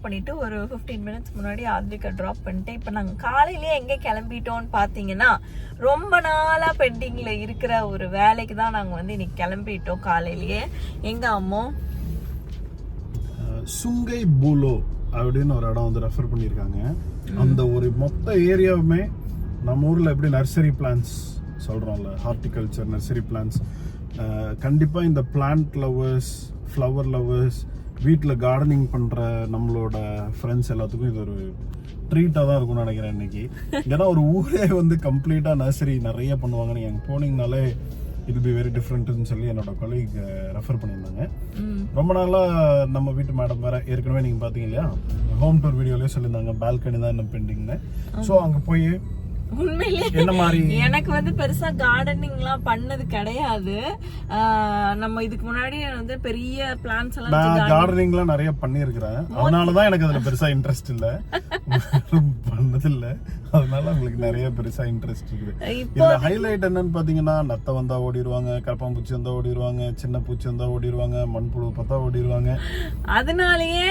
பண்ணிட்டு ஒரு 15 மினிட்ஸ் முன்னாடி ஆத்விகா ட்ராப் பண்ணிட்டு இப்போ நாங்கள் காலையிலேயே எங்கே கிளம்பிட்டோம்னு பார்த்தீங்கன்னா ரொம்ப நாளாக பெண்டிங்கில் இருக்கிற ஒரு வேலைக்கு தான் நாங்கள் வந்து இன்னைக்கு கிளம்பிட்டோம் காலையிலேயே. எங்க அம்மா சுங்கை பூலோ அப்படின்னு ஒரு இடம் வந்து ரெஃபர் பண்ணியிருக்காங்க. அந்த ஒரு மொத்த ஏரியாவுமே நம்ம ஊரில் எப்படி நர்சரி பிளான்ஸ் சொல்கிறோம்ல, ஹார்டிகல்ச்சர் நர்சரி பிளான்ஸ், கண்டிப்பாக இந்த பிளான்ட் லவ்வர்ஸ், ஃப்ளவர் லவ்வர்ஸ், வீட்டில் கார்டனிங் பண்ணுற நம்மளோட ஃப்ரெண்ட்ஸ் எல்லாத்துக்கும் இது ஒரு ட்ரீட்டாக தான் இருக்கும்னு நினைக்கிறேன் இன்னைக்கு. ஏன்னா ஒரு ஊரே வந்து கம்ப்ளீட்டாக நர்சரி நிறைய பண்ணுவாங்க. நீங்கள் அங்கே போனீங்கனாலே இது பி வெரி டிஃப்ரெண்ட்னு சொல்லி என்னோட கொலீக் ரெஃபர் பண்ணியிருந்தாங்க. ரொம்ப நாளாக நம்ம வீட்டு மேடம் வேற ஏற்கனவே நீங்கள் பார்த்தீங்க இல்லையா, ஹோம் டூர் வீடியோலேயே சொல்லியிருந்தாங்க பால்கனி தான் என்ன பெண்டிங்னு. ஸோ அங்கே போய் உண்மையிலே எனக்கு வந்து பெருசா கார்டனிங் எல்லாம் பண்ணது கிடையாது. நம்ம இதுக்கு முன்னாடி வந்து பெரிய பிளான்ஸ் எல்லாம் கார்டனிங் எல்லாம் நிறைய பண்ணிருக்கிறேன். அதனாலதான் எனக்கு அதுல பெருசா இன்ட்ரெஸ்ட் இல்ல, பண்ணது இல்ல. அதனால உங்களுக்கு நிறைய பெருசா இன்ட்ரெஸ்ட் இருக்குது. இதுல ஹைலைட் என்னன்னு பாத்தீங்கன்னா, நத்தை வந்தா ஓடிடுவாங்க, கரப்பாம்பூச்சி வந்தா ஓடிடுவாங்க, சின்ன பூச்சி வந்தா ஓடிடுவாங்க, மண்புழு பார்த்தா ஓடிடுவாங்க. அதனாலயே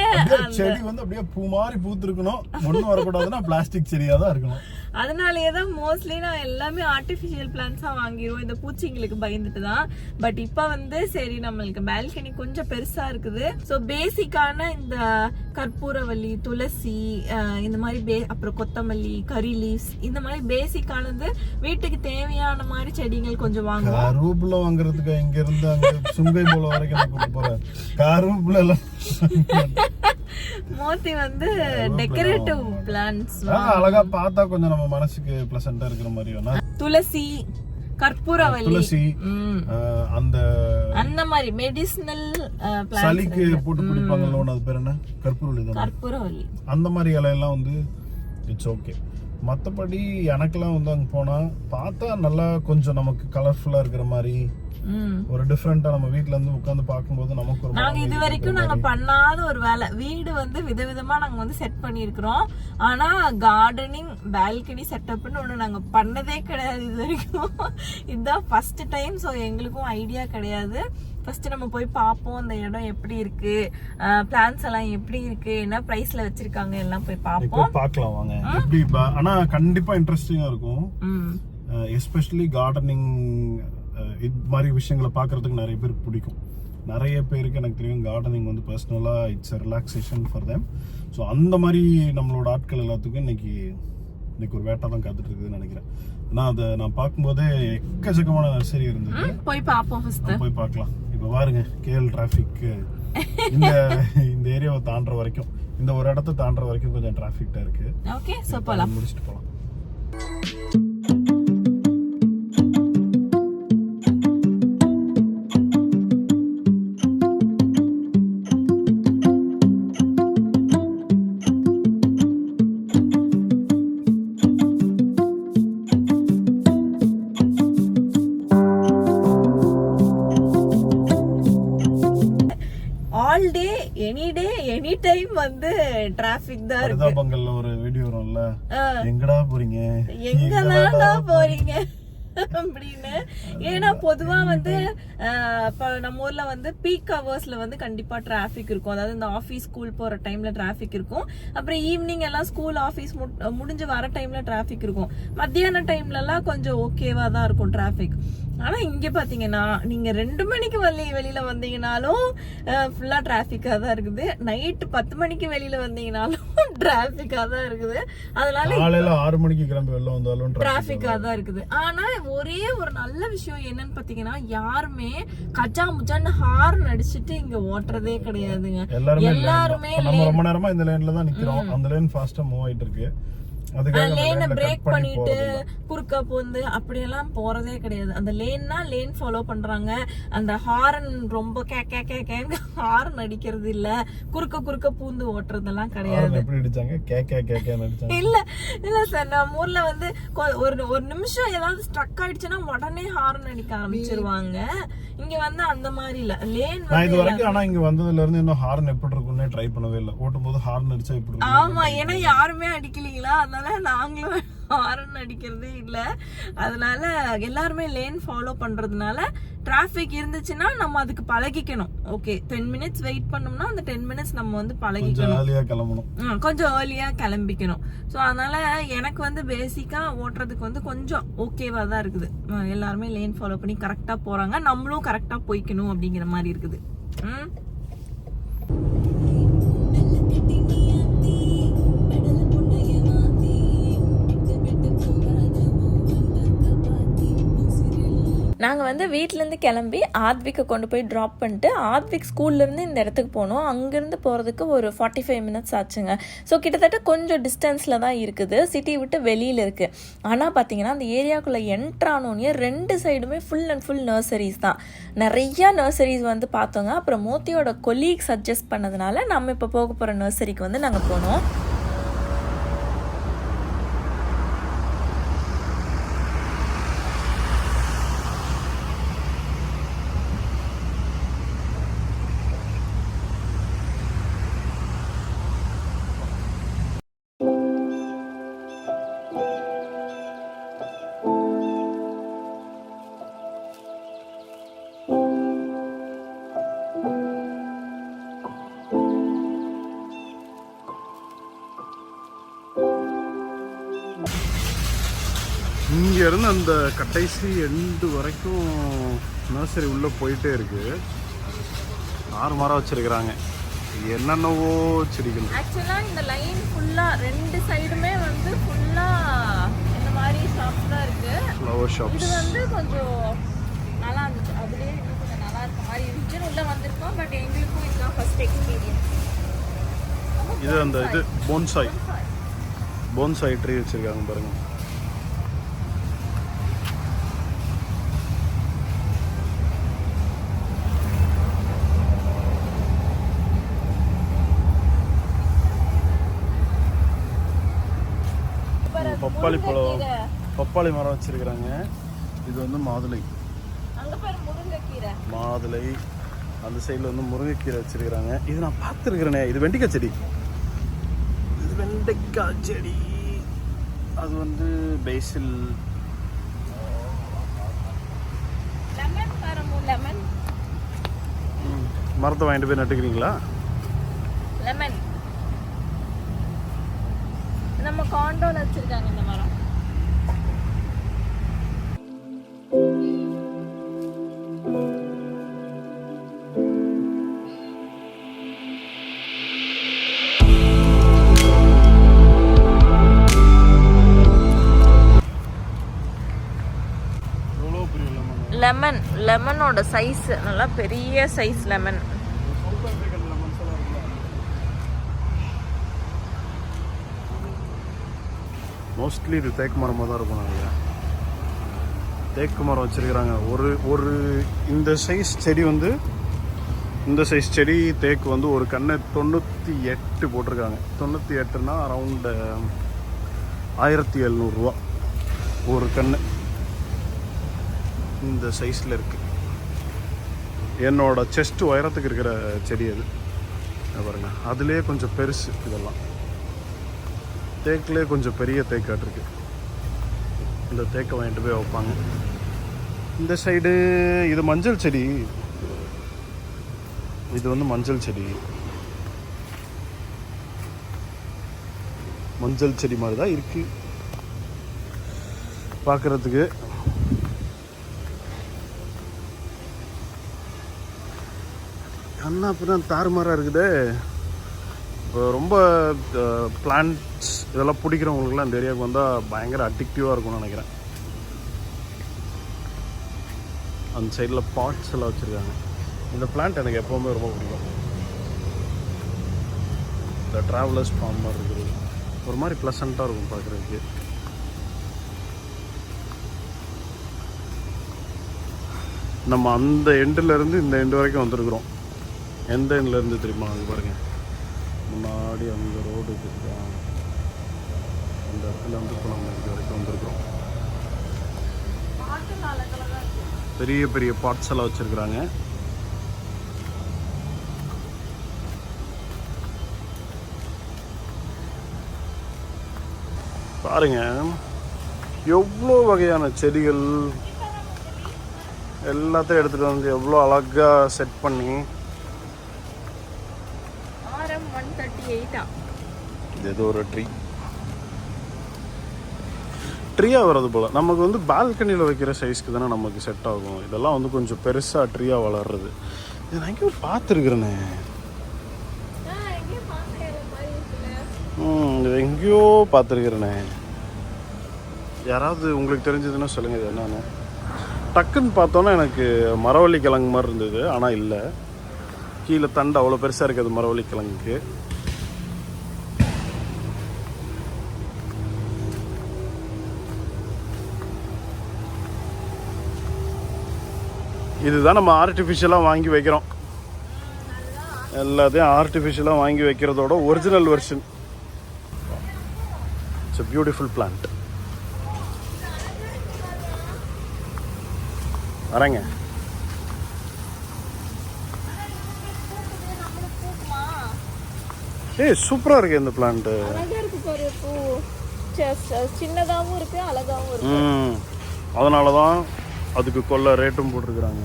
செடி வந்து அப்படியே பூ மாதிரி பூத்திருக்கணும், ஒண்ணும் வரக்கூடாதுன்னா பிளாஸ்டிக் செடியா தான் இருக்கணும். அதனாலயே தான் மோஸ்ட்லி நான் எல்லாமே ஆர்டிஃபிஷியல் பிளான்ஸா வாங்கிடுவோம், இந்த பூச்சிங்களுக்கு பயந்துட்டு தான். பட் இப்ப வந்து சரி நம்மளுக்கு பால்கனி கொஞ்சம் பெருசா இருக்குது. ஸோ பேசிக்கான இந்த கற்பூரவள்ளி, துளசி, இந்த மாதிரி அப்புறம் கொத்தமல்லி, கரி லீவ்ஸ், இந்த மாதிரி பேசிக்கானது வீட்டுக்கு தேவையான மாதிரி செடிகள் கொஞ்சம் வாங்குவோம். கருவேப்பிலை வாங்குறதுக்கு இங்க இருந்து அங்க சுங்கை போல வரைக்கும் போறேன். கருவேப்பிலை எல்லாம் மோத்தி வந்து டெக்கரேட்டிவ் பிளான்ட்ஸ் அழகா பார்த்தா கொஞ்சம் நம்ம மனசுக்கு பிளசண்டா இருக்கிற மாதிரி. துளசி, கற்பூரவள்ளி, துளசி, அந்த மாதிரி மெடிசினல் பிளான்ட்ஸ் சளிக்கு போட்டு குடிப்பாங்கல்ல, அது பேர் என்ன, கற்பூரவள்ளி, அந்த மாதிரி இலையெல்லாம் வந்து இட்ஸ் ஓகே. மற்றபடி எனக்கெல்லாம் வந்து அங்கே போனா பார்த்தா நல்லா கொஞ்சம் நமக்கு கலர்ஃபுல்லா இருக்கிற மாதிரி ஒரு டிஃபரெண்டா நம்ம வீட்ல இருந்து உட்கார்ந்து பாக்கும்போது நமக்கு ஒரு நாங்க இது வரைக்கும் நாங்க பண்ணாத ஒரு வேலை. வீடு வந்து விதவிதமா நாங்க வந்து செட் பண்ணிருக்கிறோம். ஆனா கார்டனிங் பால்கனி செட்டப்னு ஒண்ணு நாங்க பண்ணதே கிடையாது இது வரைக்கும். இதுதான் ஃபர்ஸ்ட் டைம். ஸோ எங்களுக்கும் ஐடியா கிடையாது. ஃபர்ஸ்ட் நம்ம போய் பார்ப்போம் அந்த இடம் எப்படி இருக்கு, பிளான்ஸ் எல்லாம் எப்படி இருக்கு, என்ன பிரைஸ்ல வச்சிருக்காங்க எல்லாம் போய் பார்க்கலாம் வாங்க. எப்படி ஆனா கண்டிப்பா இன்ட்ரெஸ்டிங்கா இருக்கும். எஸ்பெஷலி கார்டனிங் இது மாதிரி விஷயங்களை பார்க்கறதுக்கு நிறைய பேருக்கு பிடிக்கும். நிறைய பேருக்கு எனக்கு தெரியும் கார்டனிங் வந்து பர்சனலாக it's a relaxation for them. So அந்த மாதிரி நம்மளோட ஆட்கள் எல்லாத்துக்கும் இன்னைக்கு ஒரு வேட்டை தான் காத்துட்டு இருக்குதுன்னு நினைக்கிறேன். ஆனால் அதை நான் பார்க்கும்போதே எக்கச்சக்கமான நர்சரி இருந்தது. போய் பார்ப்போம், போய் பார்க்கலாம். இப்போ பாருங்க கேஎல் டிராஃபிக் இந்த ஏரியாவை தாண்டுற வரைக்கும், இந்த ஒரு இடத்த தாண்டுற வரைக்கும் கொஞ்சம் டிராஃபிக்டா இருக்கு. ஓகே, சோ போலாம், முடிச்சிட்டு போலாம். All day any day any time வந்து டிராபிக் தான் இருக்கு. பங்கல்ல ஒரு வீடியோ வரும்ல, எங்கடா போறீங்க, எங்கதான் போறீங்க அப்படின்னு. ஏன்னா பொதுவா வந்து நம்ம ஊர்ல வந்து பீக் ஹவர்ஸ்ல வந்து கண்டிப்பா டிராபிக் இருக்கும். அதாவது இந்த ஆபீஸ் ஸ்கூல் போற டைம்ல டிராபிக் இருக்கும். அப்புறம் ஈவினிங் எல்லாம் ஸ்கூல் ஆபீஸ் முடிஞ்சு வர டைம்ல டிராபிக் இருக்கும். மத்தியான டைம்ல எல்லாம் கொஞ்சம் ஓகேவா தான் இருக்கும் டிராபிக். ஆனா இங்க பாத்தீங்கன்னா நீங்க 2 மணிக்கு வெளியில வந்தீங்கன்னாலும் ஃபுல்லா டிராபிக்கா தான் இருக்குது. நைட் 10 மணிக்கு வெளியில வந்தீங்கன்னாலும் டிராபிக்கா தான் இருக்குது. அதனால காலையில 6 மணிக்கு கிளம்பி வெளில வந்தாலும் டிராபிக்கா தான் இருக்குது. ஆனா ஒரே ஒரு நல்ல விஷயம் என்னன்னு பாத்தீங்கன்னா, யாருமே கச்சா முச்சான்னு ஹார்ன் அடிச்சுட்டு இங்க ஓட்டுறதே கிடையாதுங்க. எல்லாருமே ரொம்ப நேரமா இந்த லைன்ல தான் நிக்கிறோம். அந்த லைன் ஃபாஸ்டா மூவ் ஆயிட்டு இருக்கு. லேனை பிரேக் பண்ணிட்டு குறுக்க போந்து அப்படியெல்லாம் போறதே கிடையாது. அந்த லேன்னா லேன் ஃபாலோ பண்றாங்க. அந்த ஹாரன் ரொம்ப கேன்னு ஹாரன் அடிக்கிறது இல்ல, குறுக்க பூந்து ஓட்டுறதெல்லாம் கிடையாது. இல்ல இல்ல சார், நம்ம ஊர்ல வந்து ஒரு நிமிஷம் ஏதாவது ஸ்ட்ரக் ஆயிடுச்சுன்னா உடனே ஹாரன் அடிக்க ஆரம்பிச்சிருவாங்க. இங்க வந்து அந்த மாதிரி இல்ல. லேன் நான் இது வரைக்கும் ஆனா இங்க வந்ததுல இருந்து இன்னும் ஹார்ன் எப்படி இருக்கும்னே ட்ரை பண்ணவே இல்ல. ஓட்டும்போது ஹார்ன் அடிச்சா எப்படி இருக்கும்? ஆமா, ஏன்னா யாருமே அடிக்கலீங்களா, அதனால நாங்களும் ஹார்ன் அடிக்கிறதே இல்ல. அதனால எல்லாருமே லேன் ஃபாலோ பண்றதுனால டிராபிக் இருந்துச்சுன்னா நம்ம அதுக்கு பழகிக்கணும். ஓகே, 10 minutes வெயிட் பண்ணோம்னா அந்த 10 minutes நம்ம வந்து பழகிக்கணும். கொஞ்சம் ஏர்லியா கிளம்பிக்கணும். ஸோ அதனால எனக்கு வந்து பேசிக்கா ஓட்டுறதுக்கு வந்து கொஞ்சம் ஓகேவா தான் இருக்குது. எல்லாருமே லேன் ஃபாலோ பண்ணி கரெக்டா போறாங்க, நம்மளும் கரெக்டா போய்க்கணும் அப்படிங்கிற மாதிரி இருக்குது. நாங்கள் வந்து வீட்டிலேருந்து கிளம்பி ஆத்விக்கை கொண்டு போய் ட்ராப் பண்ணிட்டு ஆத்விக் ஸ்கூல்லேருந்து இந்த இடத்துக்கு போனோம். அங்கேருந்து போகிறதுக்கு ஒரு 45 minutes ஆச்சுங்க. ஸோ கிட்டத்தட்ட கொஞ்சம் டிஸ்டன்ஸில் தான் இருக்குது, சிட்டி விட்டு வெளியில் இருக்குது. ஆனால் பார்த்தீங்கன்னா அந்த ஏரியாவுக்குள்ளே என்ட்ரானோன்னே 2 சைடுமே ஃபுல் அண்ட் ஃபுல் நர்சரிஸ் தான். நிறையா நர்சரிஸ் வந்து பார்த்தோங்க. அப்புறம் மோத்தியோட கொலீக் சஜஸ்ட் பண்ணதுனால நம்ம இப்போ போக போகிற நர்சரிக்கு வந்து நாங்கள் போனோம். இங்க இருந்து அந்த கடைசி எண்டு வரைக்கும் நர்சரி உள்ள போயிட்டே இருக்கு. 6 மரம் வச்சிருக்கிறாங்க, என்னென்னவோ செடிகள். ஆக்சுவலா இந்த லைன் ஃபுல்லா 2 சைடுமே வந்து ஃபுல்லா இந்த மாதிரி ஷாப்ஸ் தான் இருக்கு, ஃப்ளவர் ஷாப்ஸ். இது வந்து கொஞ்சம் நல்லா இருந்துச்சு, அதுலயே இன்னும் கொஞ்சம் நல்லா இருக்க மாதிரி இருந்துச்சு. உள்ள வந்திருக்கோம், பட் எங்களுக்கும் இதுதான் ஃபர்ஸ்ட் எக்ஸ்பீரியன்ஸ். இது அந்த இது போன்சாய் ட்ரீ வச்சிருக்காங்க பாருங்க. பப்பாளி மரம் வச்சிருக்கிறாங்க. இது வந்து மாதுளை, அந்த சைடில் வந்து முருங்கைக்கீரை வச்சிருக்கிறாங்க. இது நான் பார்த்துருக்கிறேனே, இது வெண்டைக்காய் செடி. அது வந்து பேசில். மரத்தை வாங்கிட்டு போய் நட்டுக்கிறீங்களா? லெமன் நம்ம காண்டோல வச்சிருக்காங்க இந்த மரம். லெமனோட சைஸ் நல்லா பெரிய சைஸ் லெமன். மோஸ்ட்லி இது தேக்கு மரமாக தான் இருக்கும் நினைக்கிறேன். தேக்கு மரம் வச்சிருக்கிறாங்க. ஒரு இந்த சைஸ் செடி வந்து, இந்த சைஸ் செடி தேக்கு வந்து ஒரு கண்ணை 98 போட்டிருக்காங்க. 98னா அரவுண்டு 1700 ரூபா ஒரு கண்ணு. இந்த சைஸில் இருக்குது. என்னோட செஸ்ட் உயரத்துக்கு இருக்கிற செடி அது பாருங்க. அதுலேயே கொஞ்சம் பெருசு. இதெல்லாம் தேக்கிலே கொஞ்சம் பெரிய தேக்காட்டு இருக்கு. இந்த தேக்கை வாங்கிட்டு போய் வைப்பாங்க. இந்த சைடு இது மஞ்சள் செடி. இது வந்து மஞ்சள் செடி. மஞ்சள் செடி மாதிரி தான் இருக்கு பார்க்குறதுக்கு. அண்ணா அப்பதான் தாறுமாறாக இருக்குது. ரொம்ப பிளான்ட்ஸ் இதெல்லாம் பிடிக்கிறவங்களுக்குலாம் இந்த ஏரியாவுக்கு வந்தால் பயங்கர அடிக்டிவாக இருக்கும்னு நினைக்கிறேன். அந்த சைடில் பாட்ஸ் எல்லாம் வச்சுருக்காங்க. இந்த பிளான்ட் எனக்கு எப்போவுமே ரொம்ப பிடிக்கும். இந்த ட்ராவலர்ஸ் ஃபார்ம் மாதிரி இருக்குது. ஒரு மாதிரி ப்ளசண்ட்டாக இருக்கும் பார்க்குறதுக்கு. நம்ம அந்த எண்டுலேருந்து இந்த எண்டு வரைக்கும் வந்துருக்குறோம். எந்த எண்ட்லேருந்து தெரியுமா? அது பாருங்கள், முன்னாடி அந்த ரோடு இருக்குதா, அந்த இடத்துல வந்து இப்போ நம்ம இது வரைக்கும் வந்துருக்குறோம். பெரிய பெரிய பாட்ஸ் எல்லாம் வச்சுருக்குறாங்க. பாருங்க எவ்வளோ வகையான செடிகள் எல்லாத்தையும் எடுத்துகிட்டு வந்து எவ்வளோ அழகாக செட் பண்ணி. இது ஏதோ ஒரு ட்ரீயாக வர்றது போல். நமக்கு வந்து பால்கனியில் வைக்கிற சைஸ்க்கு தானே நமக்கு செட் ஆகும். இதெல்லாம் வந்து கொஞ்சம் பெருசாக ட்ரீயாக வளர்றது. இது நான் எங்கேயோ பார்த்துருக்குறேனே. இது எங்கேயோ பார்த்துருக்குறேனே. யாராவது உங்களுக்கு தெரிஞ்சதுன்னா சொல்லுங்கள் இது என்னன்னு. டக்குன்னு பார்த்தோன்னா எனக்கு மரவள்ளி கிழங்கு மாதிரி இருந்தது, ஆனால் இல்லை. கீழே தண்டு அவ்வளோ பெருசாக இருக்குது மரவள்ளி கிழங்குக்கு. இதுதான் நம்ம ஆர்டிஃபிஷியலாக வாங்கி வைக்கிறோம். எல்லாத்தையும் ஆர்டிஃபிஷியலாக வாங்கி வைக்கிறதோட original version. It's a beautiful plant. வரேங்க. ஏய் சூப்பராக இருக்கு இந்த பிளான்ட். சின்னதாகவும் இருக்கு, அழகாகவும் இருக்கு. அதனால தான் அதுக்கு கொள்ள ரேட்டும் போட்டிருக்கிறாங்க.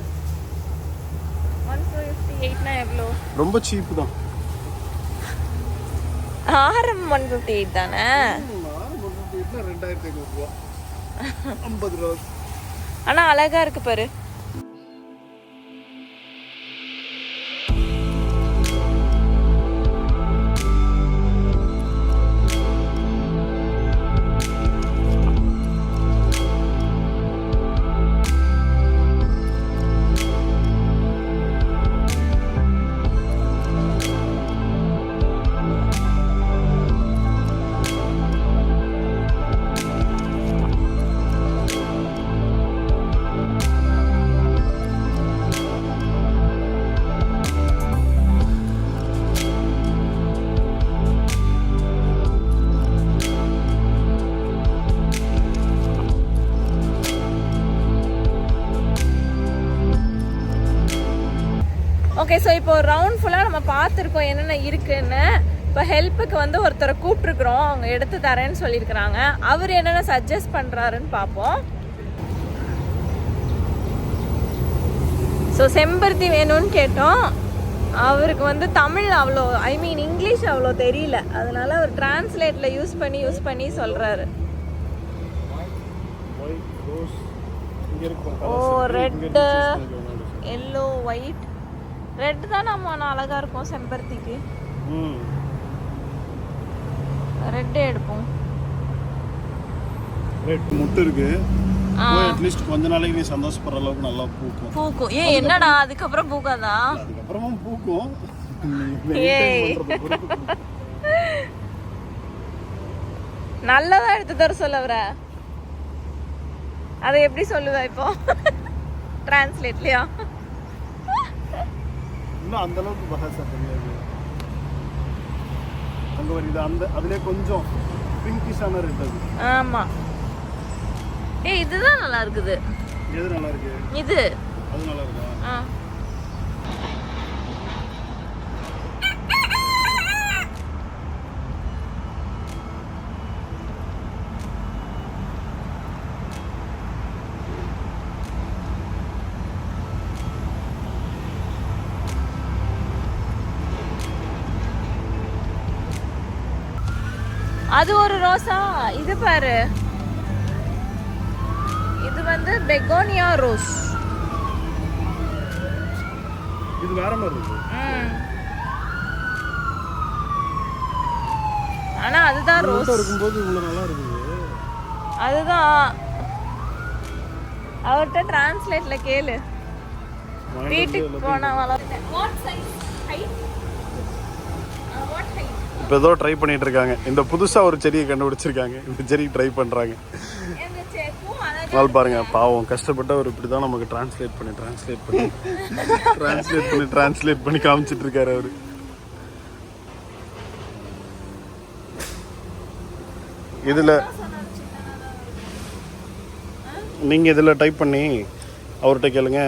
158னா எவ்வளோ? ரொம்ப சீப்பு தான். ஆரம் 158 தானே? 2500 ரூபா, 50 ரூபா. ஆனா அழகா இருக்கு பாரு. ஓகே, ஸோ இப்போ ரவுண்ட் ஃபுல்லாக நம்ம பார்த்துருக்கோம் என்னென்ன இருக்குன்னு. இப்போ ஹெல்ப்புக்கு வந்து ஒருத்தரை கூப்பிட்ருக்குறோம், அவங்க எடுத்து தரேன்னு சொல்லியிருக்கிறாங்க. அவர் என்னென்ன சஜஸ்ட் பண்ணுறாருன்னு பார்ப்போம். ஸோ செம்பருத்தி வேணும்னு கேட்டோம். அவருக்கு வந்து தமிழ் அவ்வளோ, ஐ மீன் இங்கிலீஷ் அவ்வளோ தெரியல. அதனால அவர் டிரான்ஸ்லேட்டில் யூஸ் பண்ணி சொல்கிறாரு. ஓ, ரெட்டு, எல்லோ, ஒயிட். ரெட் தான் நம்ம அழகா இருக்கும் செம்பருத்திக்கு. ரெட் எடுப்போம். ரெட் முட்டு இருக்கு. அட்லீஸ்ட் கொஞ்ச நாளைக்கு நீ சந்தோஷப்படுற அளவுக்கு நல்லா பூக்கும். ஏன் என்னடா அதுக்கப்புறம் பூக்காதா? அதுக்கப்புறமும் பூக்கும். நல்லதா எடுத்து தர சொல்லவர. அதை எப்படி சொல்லுவ இப்போ டிரான்ஸ்லேட்லயா? இன்னும் அந்த அளவுக்கு பஹாசா தெரியாது. அங்க வருது அந்த அதுலயே கொஞ்சம் பிங்கிஷான ரெட் அது. ஆமா. ஏய் இதுதான் நல்லா இருக்குது. எது நல்லா இருக்கு? இது. அது நல்லா இருக்கா? அது ஒரு ரோசா. இது பாரு, இது வந்து பெகோனியா ரோஸ். இது வேற மாதிரி இருக்கு. ஆனா அதுதான் ரோஸ் இருக்கும்போது இவ்வளவு நல்லா இருக்குது. அதுதான் அவர்கிட்ட டிரான்ஸ்லேட்ல கேளு. வீட்டுக்கு போனா வளர்த்தேன். What size? Height? What height? இப்போ ஏதோ ட்ரை பண்ணிட்டு இருக்காங்க. இந்த புதுசாக ஒரு செடியை கண்டுபிடிச்சிருக்காங்க. இந்த செடி ட்ரை பண்ணுறாங்க. நாள் பாருங்க, பாவம் கஷ்டப்பட்டு அவர் இப்படி தான் நமக்கு டிரான்ஸ்லேட் பண்ணி காமிச்சிட்டு இருக்காரு அவரு. இதில் நீங்கள் இதில் டைப் பண்ணி அவர்கிட்ட கேளுங்க,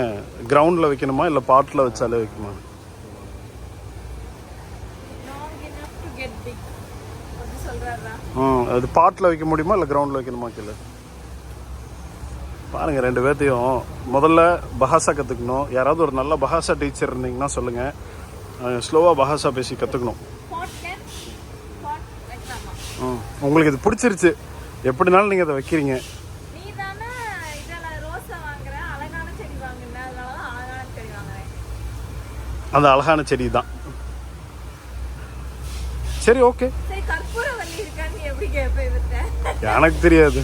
கிரவுண்டில் வைக்கணுமா இல்லை பாட்டில் வச்சாலே வைக்குமா? அது பாட்டில் வைக்க முடியுமா இல்லை கிரவுண்டில் வைக்கணுமா கேளு. பாருங்கள், 2 பேர்த்தையும் முதல்ல பஹாசா கற்றுக்கணும். யாராவது ஒரு நல்ல பஹாசா டீச்சர் இருந்தீங்கன்னா சொல்லுங்கள். ஸ்லோவாக பஹாசா பேசி கற்றுக்கணும். உங்களுக்கு இது பிடிச்சிருச்சு, எப்படினாலும் நீங்கள் அதை வைக்கிறீங்க. அந்த அழகான செடி தான். சரி, ஓகே. எனக்கு தெரியாது.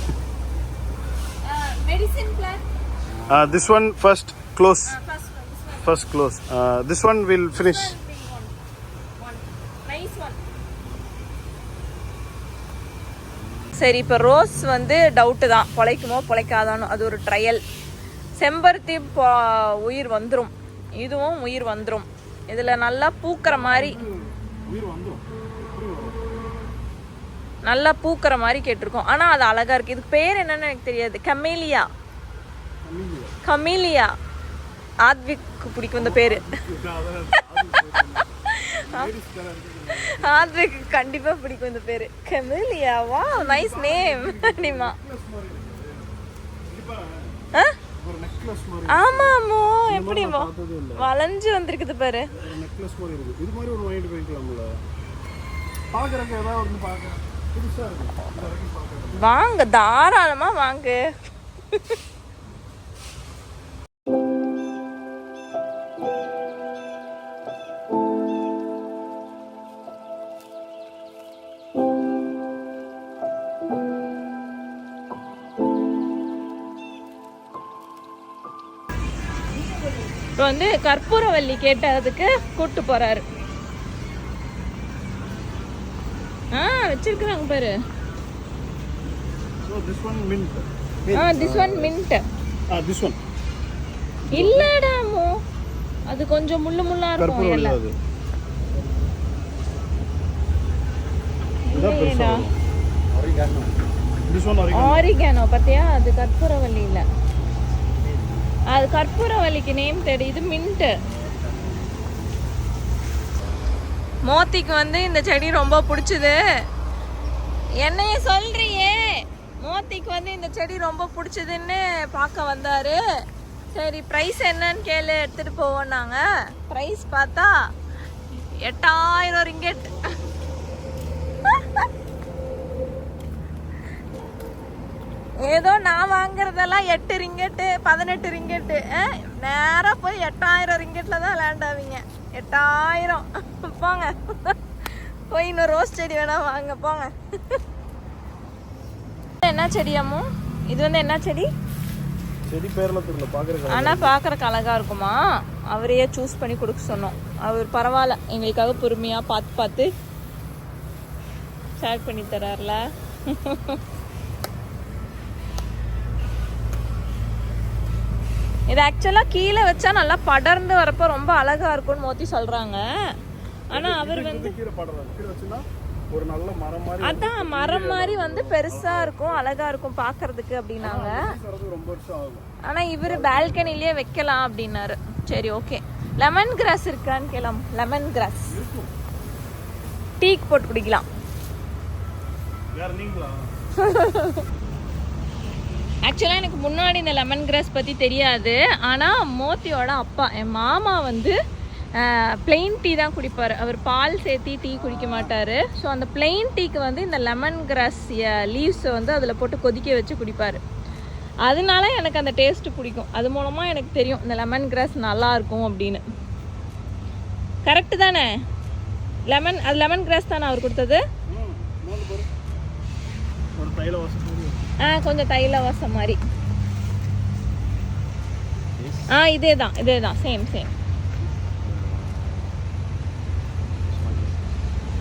This one first close. First close. This one will finish. சரி, இப்போ ரோஸ் வந்து டவுட்டு தான், பொழைக்குமோ பொழைக்காதானோ, அது ஒரு ட்ரையல். செம்பருத்தி உயிர் வந்துடும், இதுவும் உயிர் வந்துடும். இதில் நல்லா பூக்கிற மாதிரி, நல்லா பூக்கிற மாதிரி கேட்டிருக்கோம். ஆனால் அது அழகா இருக்கு. இதுக்கு பேர் என்னன்னு எனக்கு தெரியாது. கமீலியா. ஆத்விக்கு பிடிக்கும் இந்த பேரு. ஆத்விக்கு கண்டிப்பா பிடிக்கும் இந்த பேரு, கமீலியா. வா, நைஸ் நேம். அப்படிமா? ஆமாமோ, எப்படிமோ வளைஞ்சு வந்திருக்குது பாரு. வாங்க, தாராளமா வாங்க. இப்போ வந்து கற்பூரவல்லி கேட்டதுக்கு கூட்டு போறாரு. வச்சிருக்காங்க பாரு. This one mint. This one mint. This one. இல்லடா மோ, அது கொஞ்சம் முள்ளா இருக்கும். இல்ல இல்லடா, ஆரிகானோ பாத்தியா? அது கற்பூரவல்லி இல்ல, அது கற்பூரவல்லிக்கு நேம் தெரியுது, மின்ட். மோத்திக்கு வந்து இந்த செடி ரொம்ப பிடிச்சது. என்னைய சொல்றியே, மோத்திக்கு வந்து இந்த செடி ரொம்ப பிடிச்சதுன்னு பார்க்க வந்தாரு. சரி, ப்ரைஸ் என்னன்னு கேளு, எடுத்துட்டு போவோம். நாங்க ப்ரைஸ் பார்த்தா 8000 ரிங்கெட். ஏதோ நான் வாங்குறதெல்லாம் 8 ரிங்கெட்டு 18 ரிங்கெட்டு. நேரா போய் 8000 ரிங்கெட்ல தான் லேண்ட் ஆவீங்க. 8000 போங்க. போய் இன்னும் ரோஸ் செடி வேணா வாங்க, போங்க. என்ன செடியாமோ இது? வந்து என்ன செடி? செடி பேர்ல தெரியல, பாக்குறதுக்கு. ஆனா பாக்குறதுக்கு அழகா இருக்குமா? அவரையே சூஸ் பண்ணி கொடுக்க சொன்னோம். அவர் பரவாயில்ல, எங்களுக்காக பொறுமையா பார்த்து செலக்ட் பண்ணி தரார்ல. இது ஆக்சுவலா கீழே வச்சா நல்லா படர்ந்து வரப்போ ரொம்ப அழகா இருக்கும்னு மோத்தி சொல்றாங்க. ஆனா அவர் வந்து ஒரு நல்ல மரம் மாதிரி, அதான் மரம் மாதிரி வந்து பெருசா இருக்கும், அழகா இருக்கும் பாக்குறதுக்கு அப்படின்னாங்க. ஆனா இவரு பால்கனிலேயே வைக்கலாம் அப்படின்னாரு. சரி, ஓகே. லெமன் கிராஸ் இருக்கான்னு கேலாம். லெமன் கிராஸ் டீக்கு போட்டு குடிக்கலாம். ஆக்சுவலாக எனக்கு முன்னாடி இந்த லெமன் கிராஸ் பற்றி தெரியாது. ஆனால் மோத்தியோட அப்பா, என் மாமா வந்து பிளெயின் டீ தான் குடிப்பார். அவர் பால் சேர்த்தி டீ குடிக்க மாட்டார். ஸோ அந்த பிளெயின் டீக்கு வந்து இந்த லெமன் கிராஸ் லீவ்ஸை வந்து அதில் போட்டு கொதிக்க வச்சு குடிப்பார். அதனால எனக்கு அந்த டேஸ்ட்டு பிடிக்கும். அது மூலமாக எனக்கு தெரியும் இந்த லெமன் கிராஸ் நல்லாயிருக்கும் அப்படின்னு. கரெக்டு தானே? அது லெமன் கிராஸ் தானே அவர் கொடுத்தது? கொஞ்சம் தைல வாசம் மாதிரி. இதே தான் சேம்.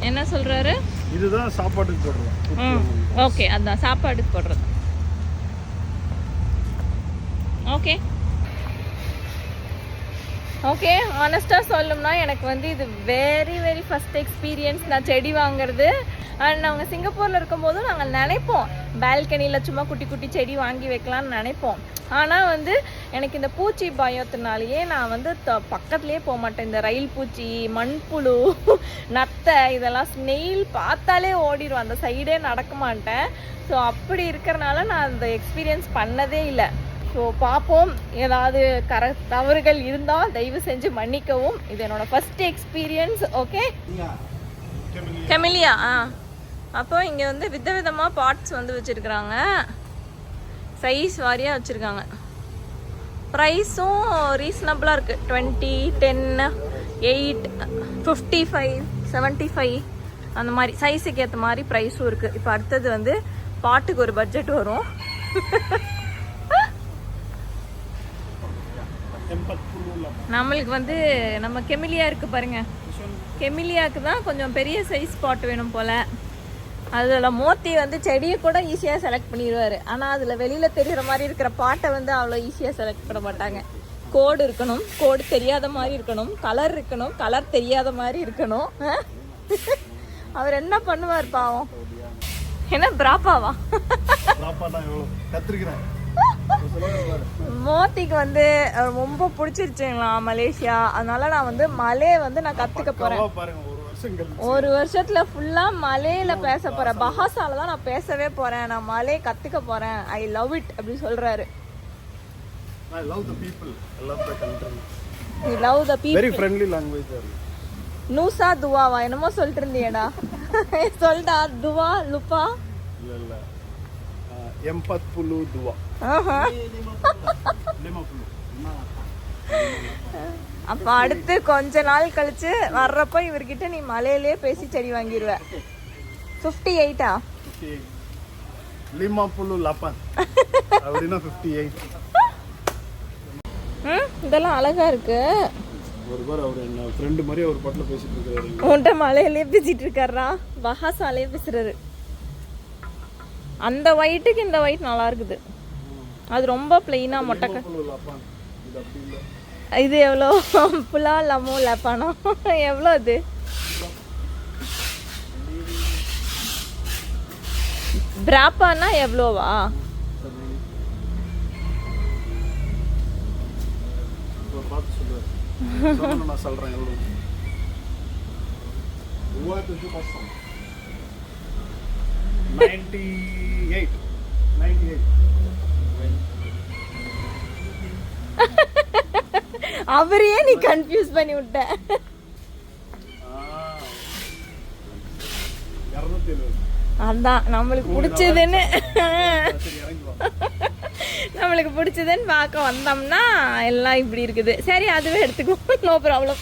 என்ன சொல்றாரு? இதுதான் சாப்பாட்டுக்கு போடுறோம். ஓகே, அதான் சாப்பாடுக்கு போடுறது. ஓகே ஓகே, ஆனஸ்டாக சொல்லணும்னா எனக்கு வந்து இது வெரி வெரி ஃபஸ்ட் எக்ஸ்பீரியன்ஸ் நான் செடி வாங்குறது. அண்ட் நாங்கள் சிங்கப்பூரில் இருக்கும்போதும் நாங்கள் நினைப்போம் பால்கனியில் சும்மா குட்டி குட்டி செடி வாங்கி வைக்கலாம்னு நினைப்போம். ஆனால் வந்து எனக்கு இந்த பூச்சி பயத்தினாலேயே நான் வந்து பக்கத்துலேயே போக மாட்டேன். இந்த ரயில் பூச்சி, மண்புழு, நத்தை, இதெல்லாம் ஸ்னெயில் பார்த்தாலே ஓடிடும், அந்த சைடே நடக்க மாட்டேன். ஸோ அப்படி இருக்கிறனால நான் அந்த எக்ஸ்பீரியன்ஸ் பண்ணதே இல்லை. ஸோ பார்ப்போம், ஏதாவது தவறுகள் இருந்தால் தயவு செஞ்சு மன்னிக்கவும். இது என்னோட ஃபர்ஸ்ட் எக்ஸ்பீரியன்ஸ். ஓகே, கெமிலியா. அப்போ இங்கே வந்து விதவிதமாக பாட்ஸ் வந்து வச்சுருக்குறாங்க, சைஸ் வாரியாக வச்சுருக்காங்க. ப்ரைஸும் ரீசனபிளாக இருக்குது. 20, 10, 8, 55, 75 அந்த மாதிரி சைஸுக்கு ஏற்ற மாதிரி ப்ரைஸும் இருக்குது. இப்போ அடுத்தது வந்து பாட்டுக்கு ஒரு பட்ஜெட் வரும். நம்மளுக்கு வந்து நம்ம கெமிலியா இருக்கு பாருங்க, கெமிலியாவுக்கு தான் கொஞ்சம் பெரிய சைஸ் பாட் வேணும் போல. அதில் மோத்தி வந்து செடியை கூட ஈஸியாக செலக்ட் பண்ணிடுவார். ஆனால் அதில் வெளியில் தெரிகிற மாதிரி இருக்கிற பாட்டை வந்து அவ்வளோ ஈஸியாக செலக்ட் பண்ண மாட்டாங்க. கோடு இருக்கணும், கோடு தெரியாத மாதிரி இருக்கணும், கலர் இருக்கணும், கலர் தெரியாத மாதிரி இருக்கணும். அவர் என்ன பண்ணுவார் பாவம்? என்ன பிராப்பாவா? மோத்திக்கு வந்து ரொம்ப பிடிச்சிருச்சுங்களா மலேசியா. அதனால நான் வந்து மலையை வந்து நான் கற்றுக்க போகிறேன். ஒரு வருஷத்துல ஃபுல்லா மலையில பேச போறேன். பஹாசால தான் நான் பேசவே போறேன். நான் மலையை கத்துக்க போறேன். ஐ லவ் இட் அப்படி சொல்றாரு. I love the people. I love the country. You love the people. Very friendly language there. நூசா துவாவா என்னமோ சொல்லிட்டு இருந்தியடா. சொல்டா துவா லுப்பா. இல்ல எம்பத் புலு துவா. ஆஹா. அப்ப அடுத்து கொஞ்ச நாள் கழிச்சு வர்றப்ப இவர்கிட்ட நீ மலையிலே பேசி செடி வாங்கிடுவ. 58 லிமா புலு லப்பன் அப்படினா 58. இதெல்லாம் அழகா இருக்கு. ஒரு பார் அவர் என்ன ஃப்ரெண்ட் மாதிரி ஒரு பாட்ல பேசிட்டு இருக்காரு. உன்ட்ட மலையிலே பேசிட்டு இருக்காரா? பஹாசாலே பேசுறாரு. அந்த ஒயிட்டுக்கு இந்த ஒயிட் நல்லா இருக்குது. அது ரொம்ப பிளைனா மொட்டக்க. இது எவ்வளோ? புலா லமோ லப்பானோ எவ்வளோ அது? பிராப்பானா எவ்வளோவா? நான் சொல்றேன் எவ்வளோ. 98. அவரையே நீ கன்ஃபியூஸ் பண்ணி விட்ட. அதான் நம்மளுக்கு பிடிச்சதுன்னு நம்மளுக்கு பிடிச்சதுன்னு பார்க்க வந்தோம்னா எல்லாம் இப்படி இருக்குது. சரி, அதுவே எடுத்துக்குவோம், no problem.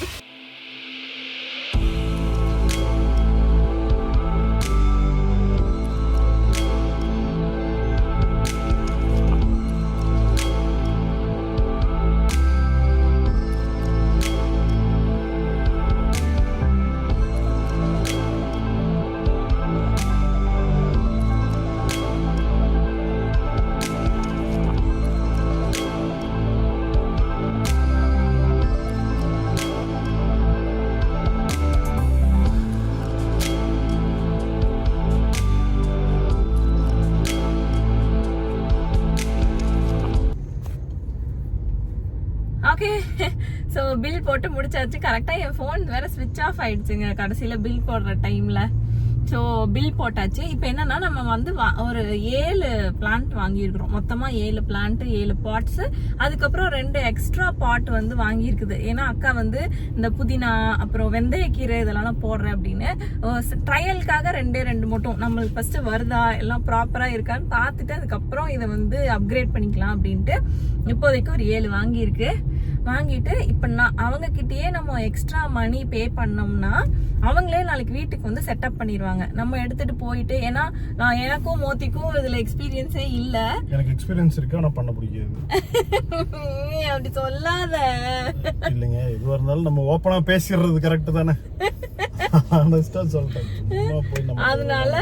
Okay, so bill போட்டு முடிச்சாச்சு. கரெக்டாக என் ஃபோன் வேற ஸ்விட்ச் ஆஃப் ஆயிடுச்சுங்க கடைசியில் பில் போடுற டைமில். ஸோ பில் போட்டாச்சு. இப்போ என்னன்னா நம்ம வந்து ஒரு 7 பிளான்ட் வாங்கியிருக்கிறோம். மொத்தமாக 7 பிளான்ட், 7 பாட்ஸு, அதுக்கப்புறம் 2 எக்ஸ்ட்ரா பாட் வந்து வாங்கியிருக்குது. ஏன்னா அக்கா வந்து இந்த புதினா அப்புறம் வெந்தயக்கீரை இதெல்லாம் போடுறேன் அப்படின்னு ட்ரையலுக்காக 2 மட்டும் நம்மளுக்கு ஃபர்ஸ்ட் வருதா எல்லாம் ப்ராப்பராக இருக்கான்னு பார்த்துட்டு அதுக்கப்புறம் இதை வந்து அப்கிரேட் பண்ணிக்கலாம் அப்படின்ட்டு இப்போதைக்கு ஒரு 7 வாங்கியிருக்கு. வாங்கிட்டு இப்போ நான் அவங்க கிட்டயே நம்ம எக்ஸ்ட்ரா மணி பே பண்ணோம்னா அவங்களே நாளைக்கு வீட்டுக்கு வந்து செட்டப் பண்ணிடுவாங்க. நம்ம எடுத்துட்டு போயிட்டு, ஏன்னா நான் எனக்கும் மோத்திக்கும் இதுல எக்ஸ்பீரியன்ஸே இல்ல. எனக்கு எக்ஸ்பீரியன்ஸ் இருக்கு, ஆனா பண்ண பிடிக்காது. அப்படி சொல்லாத. இல்லைங்க, எதுவா இருந்தாலும் நம்ம ஓப்பனா பேசிடுறது கரெக்ட் தானே. ஆனஸ்டா சொல்றேன், சும்மா போய் நம்ம அதனால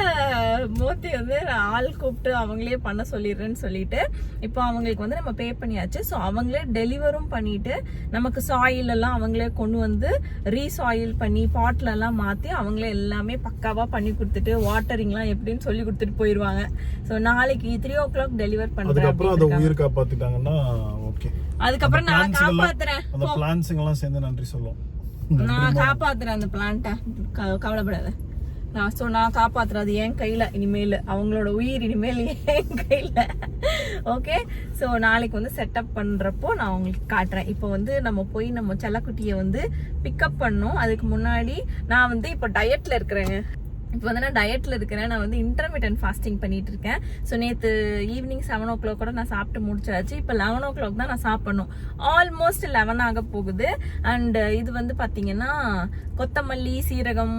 மோத்தி வந்து ஆள் கூப்பிட்டு அவங்களே பண்ண சொல்லிடுறேன்னு சொல்லிட்டு இப்போ அவங்களுக்கு வந்து நம்ம பே பண்ணியாச்சு. ஸோ அவங்களே டெலிவரும் பண்ணிட்டு நமக்கு சாயில் எல்லாம் அவங்களே கொண்டு வந்து ரீசாயில் பண்ணி பாட்ல எல்லாம் மாத்தி அவங்களே எல்லாமே பக்காவா பண்ணி கொடுத்துட்டு வாட்டரிங்லாம் எப்படின்னு சொல்லி கொடுத்துட்டு போயிருவாங்க. ஸோ நாளைக்கு 3 o'clock டெலிவர் பண்றேன். அதுக்கப்புறம் அதை உயிர் காப்பாத்திட்டாங்கன்னா ஓகே. அதுக்கப்புறம் நான் காப்பாத்துறேன், அந்த பிளான்ட்ஸுங்க எல்லாம் சேர்ந்து நன்றி சொல்லும். நான் காப்பாத்துறேன் அந்த பிளான்ட்டை, கவலைப்படாத. நான் காப்பாத்துறேன், அது என் கையில இனிமேல், அவங்களோட உயிர் இனிமேல் என் கையில. ஓகே, ஸோ நாளைக்கு வந்து செட்டப் பண்றப்போ நான் உங்களுக்கு காட்டுறேன். இப்போ வந்து நம்ம போய் நம்ம செல்லக்குட்டியை வந்து பிக்கப் பண்ணோம். அதுக்கு முன்னாடி நான் வந்து இப்போ டயட்ல இருக்கிறேங்க. இப்போ வந்து நான் டயட்ல இருக்கிறேன். நான் வந்து இன்டர்மீடியன்ட் ஃபாஸ்டிங் பண்ணிட்டு இருக்கேன். ஸோ நேற்று ஈவினிங் 7 o'clock கூட நான் சாப்பிட்டு முடிச்சாச்சு. இப்போ 11 o'clock தான் நான் சாப்பிடணும். ஆல்மோஸ்ட் 11 ஆக போகுது. அண்ட் இது வந்து பார்த்தீங்கன்னா கொத்தமல்லி, சீரகம்,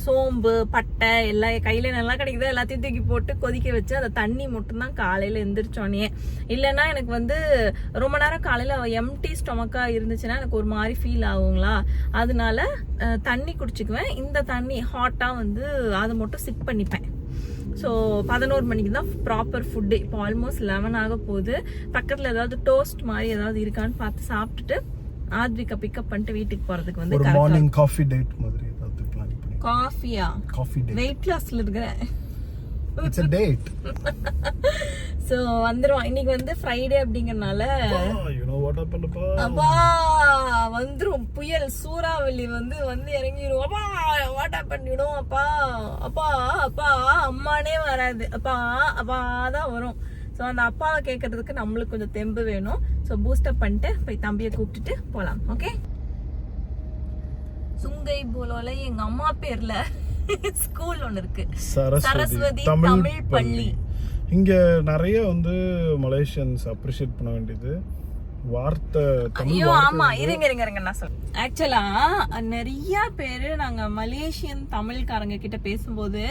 சோம்பு, பட்டை எல்லாம் கையில நல்லா கிடைக்குது, எல்லாத்தையும் தூக்கி போட்டு கொதிக்க வச்சு அந்த தண்ணி மட்டும்தான் காலையில எந்திரிச்சோன்னே. இல்லைன்னா எனக்கு வந்து ரொம்ப நேரம் காலையில எம்டி ஸ்டொமக்கா இருந்துச்சுன்னா எனக்கு ஒரு மாதிரி ஃபீல் ஆகுங்களா, அதனால தண்ணி குடிச்சுக்குவேன். இந்த தண்ணி ஹாட்டா வந்து அதை மட்டும் சிப் பண்ணிப்பேன். ஸோ 11 மணிக்கு தான் ப்ராப்பர் ஃபுட்டு. இப்போ ஆல்மோஸ்ட் 11 ஆக போகுது. பக்கத்தில் ஏதாவது டோஸ்ட் மாதிரி ஏதாவது இருக்கான்னு பார்த்து சாப்பிட்டுட்டு ஆத்விகா பிக்கப் பண்ணிட்டு வீட்டுக்கு போறதுக்கு வந்து ஒரு மார்னிங் காஃபி டேட் மாதிரி ஏதாவது பிளான் பண்ணி. காஃபியா? Coffee date. வெயிட் லாஸ்ல இருக்கிறேன். It's a date. சோ வந்துரும். இன்னைக்கு வந்து ஃப்ரைடே அப்படிங்கறனால you know what happened அப்பா? அப்பா வந்துரும், புயல் சூறாவளி வந்து இறங்கிரும். அப்பா வாட் ஹேப்பன் யூ நோ. அப்பா அப்பா அப்பா அம்மானே வராது, அப்பா அப்பா தான் வரும். ஸோ அந்த அப்பாவை கேட்கறதுக்கு நம்மளுக்கு கொஞ்சம் தெம்பு வேணும். ஸோ பூஸ்டப் பண்ணிட்டு போய் தம்பியை கூப்பிட்டுட்டு போகலாம். ஓகே, சுங்கை போலோல எங்க அம்மா பேர்ல ஸ்கூல் ஒன்று இருக்கு, சரஸ்வதி தமிழ் பள்ளி. இங்க நிறைய வந்து மலேசியன்ஸ் அப்ரிஷியேட் பண்ண வேண்டியது வார்த்தை. ஐயோ ஆமா, இருங்க நான் சொல்றேன். ஆக்சுவலா நிறைய பேரு நாங்க மலேசியன் தமிழ்காரங்க கிட்ட பேசும்போது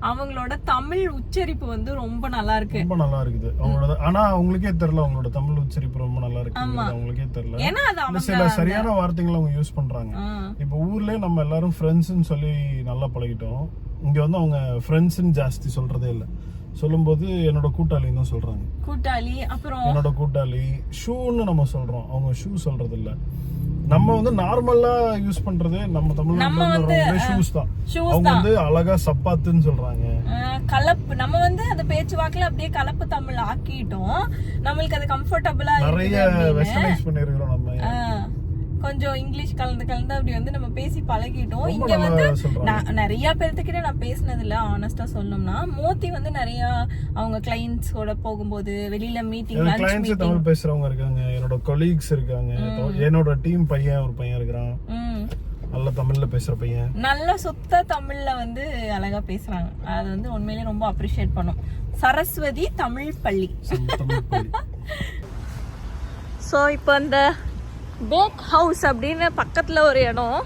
அவங்களோட தமிழ் உச்சரிப்பு வந்து ரொம்ப நல்லா இருக்கு, ரொம்ப நல்லா இருக்குது அவங்களோட. ஆனா அவங்களுக்கே தெரியல அவங்களோட தமிழ் உச்சரிப்பு ரொம்ப நல்லா இருக்கு, அவங்களுக்கே தெரியல. ஏன்னா அது சில சரியான வார்த்தைகளை அவங்க யூஸ் பண்றாங்க. இப்ப ஊர்லயே நம்ம எல்லாரும் ஃப்ரெண்ட்ஸ்ன்னு சொல்லி நல்லா பழகிட்டோம். இங்க வந்து அவங்க ஃப்ரெண்ட்ஸ்ன்னு ஜாஸ்தி சொல்றதே இல்லை. சொல்லும்போது என்னோட கூட்டாளின்னு தான் சொல்றாங்க. கூட்டாளி, அப்புறம் என்னோட கூட்டாளி. ஷூன்னு நம்ம சொல்றோம், அவங்க ஷூ சொல்றது இல்ல. நம்ம வந்து நார்மலா யூஸ் பண்றது நம்ம தமிழ்நாட்டுல ஷூஸ் தான். அவங்க வந்து அழகா சப்பாத்துன்னு சொல்றாங்க. கலப்பு நம்ம வந்து அந்த பேச்சு வாக்குல அப்படியே கலப்பு தமிழ் ஆக்கிட்டோம். நம்மளுக்கு அது கம்ஃபர்டபுளா நிறைய வெஸ்டர்னைஸ் பண்ணிருக்கோம் நம்ம. கொஞ்சம் இங்கிலீஷ் கலந்து அப்படி வந்து நம்ம பேசி பழகிட்டோம். இங்க வந்து நிறைய பேர்த்துக்கிட்ட நான் பேசினது இல்ல, ஆனஸ்டா சொல்லணும்னா. மோத்தி வந்து நிறைய அவங்க கிளைண்ட்ஸோட போகும்போது வெளியில மீட்டிங், கிளைண்ட்ஸ் தமிழ் பேசுறவங்க இருக்காங்க, என்னோட கொலீக்ஸ் இருக்காங்க, என்னோட டீம் பையன் ஒரு பையன் இருக்கான், நல்ல தமிழ்ல பேசுற பையன், நல்ல சுத்த தமிழ்ல வந்து அழகா பேசுறாங்க. அது வந்து உண்மையிலேயே ரொம்ப அப்ரிஷியேட் பண்ணோம். சரஸ்வதி தமிழ் பள்ளி. சோ இப்போ அந்த பேக் ஹவுஸ் அப்படின்னு பக்கத்தில் ஒரு இடம்.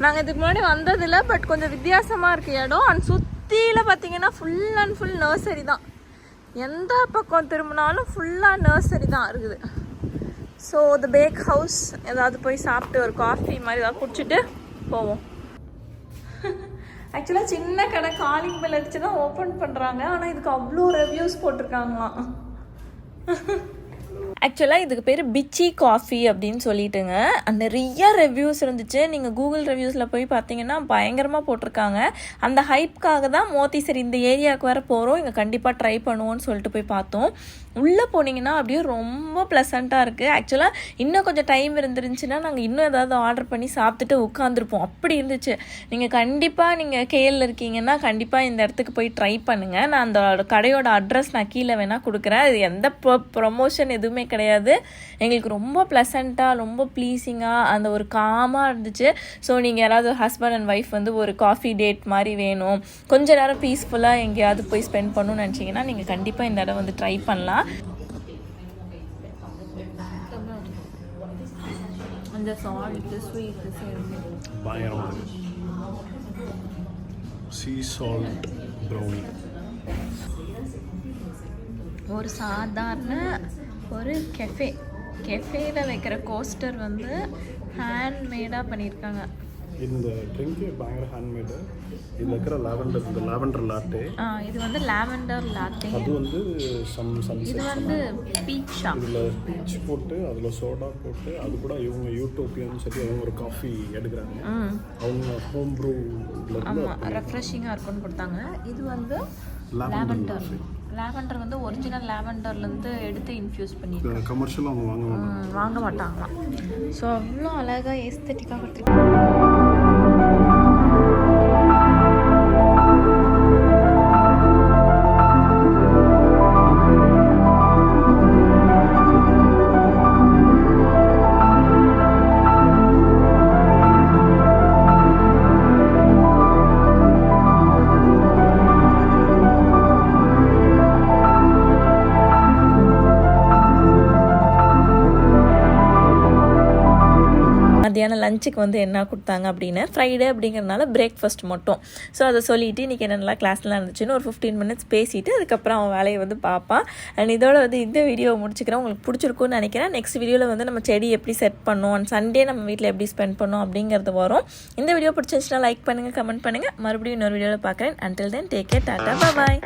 நாங்கள் இதுக்கு முன்னாடி வந்ததில்லை, பட் கொஞ்சம் வித்தியாசமாக இருக்குது இடம். அண்ட் சுற்றியில் பார்த்தீங்கன்னா ஃபுல் அண்ட் ஃபுல் நர்சரி தான். எந்த பக்கம் திரும்பினாலும் ஃபுல்லாக நர்சரி தான் இருக்குது. ஸோ த பேக் ஹவுஸ் ஏதாவது போய் சாப்பிட்டு ஒரு காஃபி மாதிரி ஏதாவது குடிச்சிட்டு போவோம். ஆக்சுவலாக சின்ன கடை காலிங் பெல் அடிச்சு தான் ஓப்பன் பண்ணுறாங்க. ஆனால் இதுக்கு அவ்வளோ ரிவ்யூஸ் போட்டிருக்காங்களாம். ஆக்சுவலாக இதுக்கு பேர் பிச்சி காஃபி அப்படின்னு சொல்லிட்டுங்க. நிறைய ரிவ்யூஸ் இருந்துச்சு. நீங்கள் கூகுள் ரிவ்யூஸில் போய் பார்த்தீங்கன்னா பயங்கரமாக போட்டிருக்காங்க. அந்த ஹைப்காக தான் மோத்தி சரி இந்த ஏரியாவுக்கு வர போகிறோம், இங்கே கண்டிப்பாக ட்ரை பண்ணுவோன்னு சொல்லிட்டு போய் பார்த்தோம். உள்ளே போனீங்கன்னா அப்படியே ரொம்ப ப்ளசண்ட்டாக இருக்குது. ஆக்சுவலாக இன்னும் கொஞ்சம் டைம் இருந்துருந்துச்சுன்னா நாங்கள் இன்னும் ஏதாவது ஆர்டர் பண்ணி சாப்பிட்டுட்டு உட்காந்துருப்போம், அப்படி இருந்துச்சு. நீங்கள் கண்டிப்பாக நீங்கள் கேஎல்ல இருக்கீங்கன்னா கண்டிப்பாக இந்த இடத்துக்கு போய் ட்ரை பண்ணுங்கள். நான் அந்த கடையோட அட்ரஸ் நான் கீழே வேணால் கொடுக்குறேன். அது எந்த ப்ரொமோஷன் எதுவுமே கிடையாது. எங்களுக்கு ரொம்ப ப்ளசண்ட்டாக ரொம்ப ப்ளீஸிங்காக அந்த ஒரு காமாக இருந்துச்சு. ஸோ நீங்கள் யாராவது ஹஸ்பண்ட் அண்ட் ஒய்ஃப் வந்து ஒரு காஃபி டேட் மாதிரி வேணும், கொஞ்ச நேரம் பீஸ்ஃபுல்லாக எங்கேயாவது போய் ஸ்பெண்ட் பண்ணணும்னு நினச்சிங்கன்னா நீங்கள் கண்டிப்பாக இந்த இடம் வந்து ட்ரை பண்ணலாம். அந்த சால்ட் ஸ்வீட் பயங்கரமாக சீ சால்ட் ப்ரௌனி. ஒரு சாதாரண ஒரு கெஃபேல வைக்கிற கோஸ்டர் வந்து ஹேண்ட்மேடாக பண்ணியிருக்காங்க. இந்த ட்ரிங்க் பயங்கர ஹேண்ட்மேடு. இதில் இருக்கிற லாவெண்டர், இந்த லாவெண்டர் லாட்டே, இது வந்து லாவெண்டர் லாட்டே. அது வந்து இது வந்து பீச்சா. இதில் பீச் போட்டு அதில் சோடா போட்டு அது கூட இவங்க யூட்டோப்பியான்னு சொல்லி அவங்க ஒரு காஃபி எடுக்கிறாங்க. அவங்க ஹோம் ப்ரூவில் ஆமாம், ரெஃப்ரெஷிங்காக இருக்கும்னு கொடுத்தாங்க. இது வந்து லாவெண்டர். லாவெண்டர் வந்து ஒரிஜினல் லாவெண்டர்லேருந்து எடுத்து இன்ஃப்யூஸ் பண்ணி கமர்ஷியலாக அவங்க வாங்க மாட்டாங்களாம். ஸோ அவ்வளோ அழகாக எஸ்தட்டிக்காக கொடுத்துருக்காங்க. மத்தியான லஞ்சுக்கு வந்து என்ன கொடுத்தாங்க அப்படின்னா, ஃப்ரைடே அப்படிங்கிறனால பிரேக்ஃபாஸ்ட் மட்டும். ஸோ அதை சொல்லிவிட்டு இன்றைக்கி என்னென்னலாம் கிளாஸ்லாம் இருந்துச்சுன்னு ஒரு 15 minutes பேசிவிட்டு அதுக்கப்புறம் அவன் வேலையை வந்து பார்ப்பான். அண்ட் இதோட வந்து இந்த வீடியோவை முடிச்சுக்கிறேன். உங்களுக்கு பிடிச்சிருக்குன்னு நினைக்கிறேன். நெக்ஸ்ட் வீடியோவில் வந்து நம்ம செடி எப்படி செட் பண்ணோம், அண்ட் சண்டே நம்ம வீட்டில் எப்படி ஸ்பெண்ட் பண்ணோம் அப்படிங்கிறது வரும். இந்த வீடியோ பிடிச்சிருச்சுன்னா லைக் பண்ணுங்கள், கமெண்ட் பண்ணுங்கள். மறுபடியும் இன்னொரு வீடியோவில் பார்க்குறேன். Until then take care, tata, பாய்.